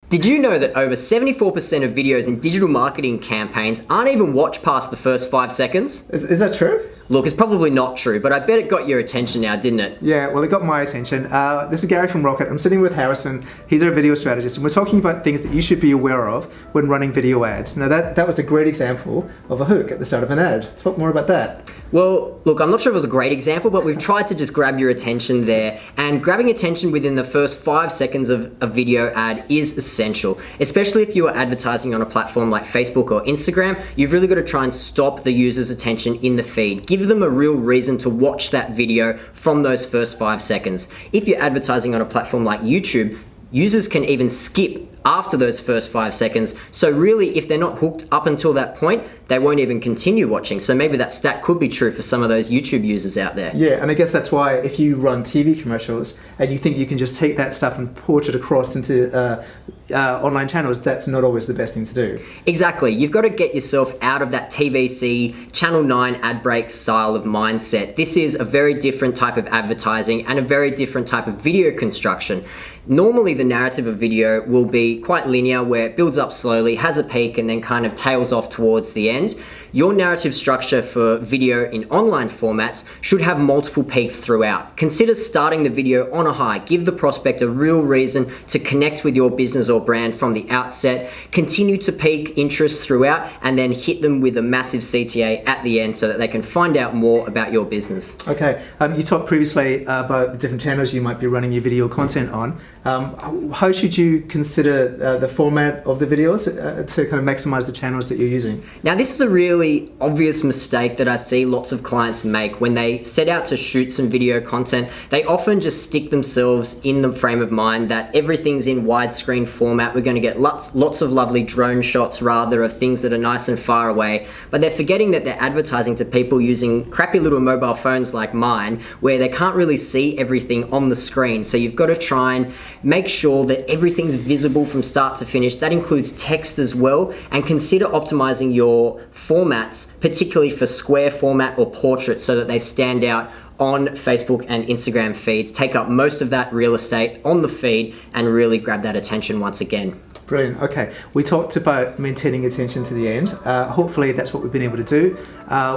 Did you know that over 74% of videos in digital marketing campaigns aren't even watched past the first 5 seconds? Is that true? Look, it's probably not true, but I bet it got your attention now, didn't it? Yeah, well, it got my attention. This is Gary from Rocket. I'm sitting with Harrison. He's our video strategist, and we're talking about things that you should be aware of when running video ads. Now, that was a great example of a hook at the start of an ad. Talk more about that. Well, look, I'm not sure if it was a great example, but we've tried to just grab your attention there. And grabbing attention within the first 5 seconds of a video ad is essential, especially if you are advertising on a platform like Facebook or Instagram. You've really got to try and stop the user's attention in the feed. Give them a real reason to watch that video from those first 5 seconds. If you're advertising on a platform like YouTube, users can even skip after those first 5 seconds. So really, if they're not hooked up until that point, they won't even continue watching. So maybe that stat could be true for some of those YouTube users out there. Yeah, and I guess that's why if you run TV commercials and you think you can just take that stuff and port it across into online channels, that's not always the best thing to do. Exactly. You've got to get yourself out of that TVC-Channel-Nine-ad-breaks style of mindset. This is a very different type of advertising and a very different type of video construction. Normally, the narrative of video will be quite linear, where it builds up slowly, has a peak, and then kind of tails off towards the end. Your narrative structure for video in online formats should have multiple peaks throughout. Consider starting the video on a high. Give the prospect a real reason to connect with your business or brand from the outset. Continue to pique interest throughout, and then hit them with a massive CTA at the end so that they can find out more about your business. Okay, you talked previously about the different channels you might be running your video content on. How should you consider the format of the videos to kind of maximize the channels that you're using? Now, this is a really obvious mistake that I see lots of clients make when they set out to shoot some video content. They often just stick themselves in the frame of mind that everything's in widescreen format. We're going to get lots of lovely drone shots rather of things that are nice and far away, but they're forgetting that they're advertising to people using crappy little mobile phones like mine, where they can't really see everything on the screen. So you've got to try and make sure that everything's visible from start to finish. That includes text as well, and consider optimizing your formats, particularly for square format or portrait, so that they stand out on Facebook and Instagram feeds, take up most of that real estate on the feed, and really grab that attention once again. Brilliant. Okay, we talked about maintaining attention to the end. Hopefully that's what we've been able to do.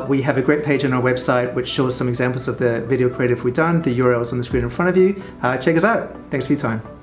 We have a great page on our website which shows some examples of the video creative we've done. The URL is on the screen in front of you. Check us out. Thanks for your time.